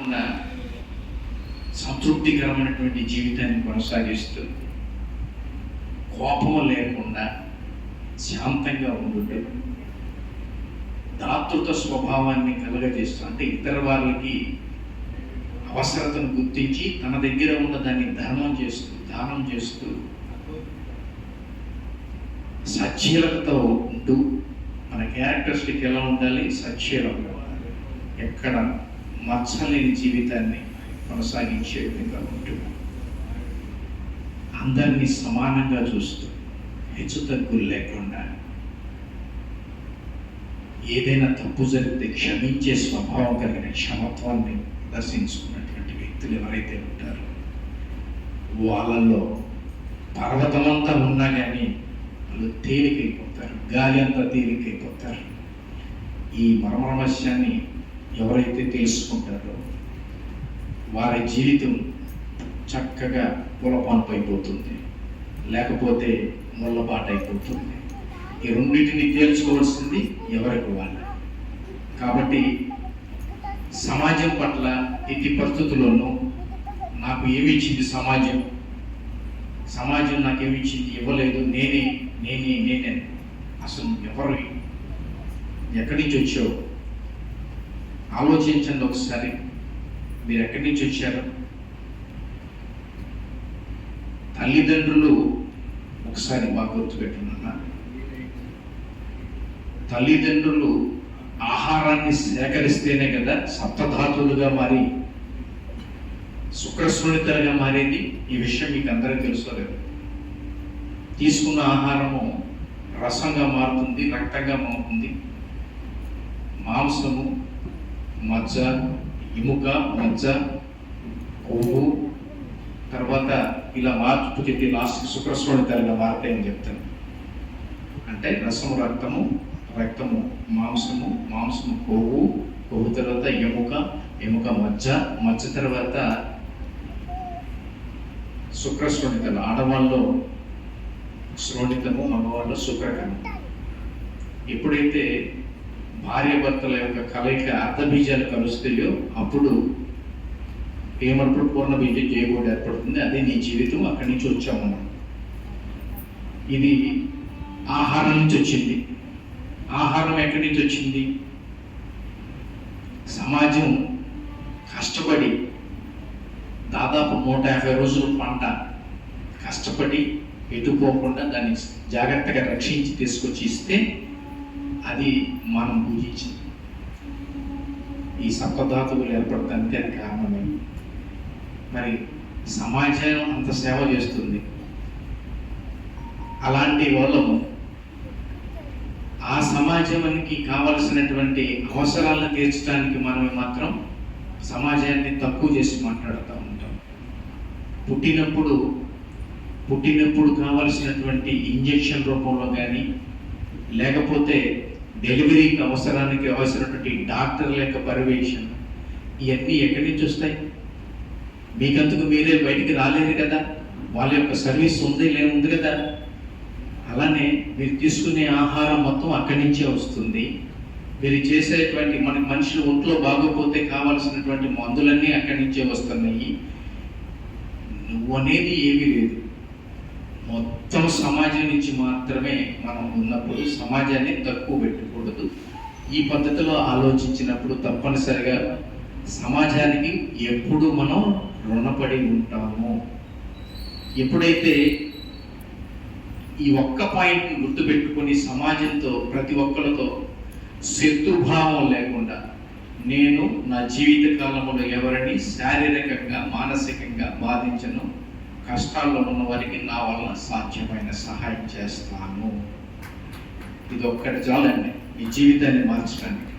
లేకుండా సంతృప్తికరమైనటువంటి జీవితాన్ని కొనసాగిస్తూ కోపం లేకుండా శాంతంగా ఉండుట, దాతృత్వ స్వభావాన్ని కలుగజేస్తూ, అంటే ఇతర వాళ్ళకి అవసరతను గుర్తించి తన దగ్గర ఉన్న దాన్ని దానం చేస్తూ సచ్చీలతతో ఉంటూ, మన క్యారెక్టరిస్టిక్ ఎలా ఉండాలి? సచ్చీలం, ఎక్కడ మచ్చలేని జీవితాన్ని కొనసాగించే విధంగా ఉంటూ, అందరినీ సమానంగా చూస్తూ, హెచ్చు తగ్గులు లేకుండా, ఏదైనా తప్పు జరిగితే క్షమించే స్వభావం కలిగిన క్షమత్వాన్ని దర్శించుకున్నటువంటి వ్యక్తులు ఎవరైతే ఉంటారో వాళ్ళల్లో పర్వతమంతా ఉన్నా కానీ వాళ్ళు తేలికైపోతారు, గాలి అంతా తేలికైపోతారు. ఈ మర్మరహస్యాన్ని ఎవరైతే తెలుసుకుంటారో వారి జీవితం చక్కగా పులపాన్పైపోతుంది, లేకపోతే ముళ్ళబాటైపోతుంది. ఈ రెండింటిని తేల్చుకోవాల్సింది ఎవరికి వాళ్ళు. కాబట్టి సమాజం పట్ల ఎట్టి పరిస్థితుల్లోనూ నాకు ఏమి ఇచ్చింది సమాజం, సమాజం నాకేమి ఇచ్చింది, ఇవ్వలేదు, నేనే అసలు ఎవరు, ఎక్కడి నుంచి వచ్చావు ఆలోచించండి ఒకసారి. మీరు ఎక్కడి నుంచి వచ్చారు? తల్లిదండ్రులు ఒకసారి బాగా గుర్తుపెట్టుకున్నా, తల్లిదండ్రులు ఆహారాన్ని సేకరిస్తేనే కదా సప్తధాతులుగా మారి శుక్రస్ఫుణితలుగా మారేది. ఈ విషయం మీకు అందరికీ తెలుసుకోలేదు. తీసుకున్న ఆహారము రసంగా మారుతుంది, రక్తంగా మారుతుంది, మాంసము, మజ్జ, ఎముక, మజ్జ, కొవ్వు, తర్వాత ఇలా మార్పు చెప్పి లాస్ట్ శుక్రస్ఫుణితలుగా మారుతాయని చెప్తాను. అంటే రసము రక్తము, రక్తము మాంసము, మాంసము కొవ్వు, కొవ్వు తర్వాత ఎముక, ఎముక మజ్జ, మజ్జ తర్వాత శుక్రస్ఫుణితలు. ఆడవాళ్ళు శ్రోణితము, మగవాళ్ళు శుక్రకణం. ఎప్పుడైతే భార్యాభర్తల యొక్క కలయిక అర్ధబీజాలు కలుస్తాయో అప్పుడు ఏమన్నప్పుడు పూర్ణ బీజం చేయకూడదు ఏర్పడుతుంది. అదే నీ జీవితం. అక్కడి నుంచి వచ్చాము మనం. ఇది ఆహారం నుంచి వచ్చింది. ఆహారం ఎక్కడి నుంచి వచ్చింది? సమాజం కష్టపడి దాదాపు 150 రోజులు పంట కష్టపడి ఎటుపోకుండా దాన్ని జాగ్రత్తగా రక్షించి తీసుకొచ్చి ఇస్తే అది మనం పూజించింది. ఈ సప్తధాతువులు ఏర్పడటానికి అది కారణమైంది. మరి సమాజం అంత సేవ చేస్తుంది. అలాంటి వాళ్ళము ఆ సమాజానికి కావలసినటువంటి అవసరాలను తీర్చడానికి మనం మాత్రం సమాజాన్ని తక్కువ చేసి మాట్లాడుతూ ఉంటాం. పుట్టినప్పుడు కావలసినటువంటి ఇంజెక్షన్ రూపంలో కానీ, లేకపోతే డెలివరీకి అవసరమైనటువంటి డాక్టర్ల యొక్క పర్యవేక్షణ, ఇవన్నీ ఎక్కడి నుంచి వస్తాయి? మీకంతకు మీరే బయటికి రాలేరు కదా. వాళ్ళ యొక్క సర్వీస్ ఉంది కదా. అలానే మీరు తీసుకునే ఆహారం మొత్తం అక్కడి నుంచే వస్తుంది. మీరు చేసేటువంటి మనుషులు ఒంట్లో బాగోపోతే కావాల్సినటువంటి మందులన్నీ అక్కడి నుంచే వస్తున్నాయి. నువ్వు అనేది ఏమీ లేదు. మొత్తం సమాజం నుంచి మాత్రమే మనం ఉన్నప్పుడు సమాజాన్ని తక్కువ పెట్టకూడదు. ఈ పద్ధతిలో ఆలోచించినప్పుడు తప్పనిసరిగా సమాజానికి ఎప్పుడు మనం రుణపడి ఉంటాము. ఎప్పుడైతే ఈ ఒక్క పాయింట్ని గుర్తుపెట్టుకొని సమాజంతో ప్రతి ఒక్కరితో శత్రుభావం లేకుండా, నేను నా జీవిత కాలంలో ఎవరిని శారీరకంగా మానసికంగా బాధించను, కష్టాల్లో ఉన్న వారికి నా వలన సాధ్యమైన సహాయం చేస్తాను. ఇది ఒక్కటి చాలండి మీ జీవితాన్ని మార్చడానికి.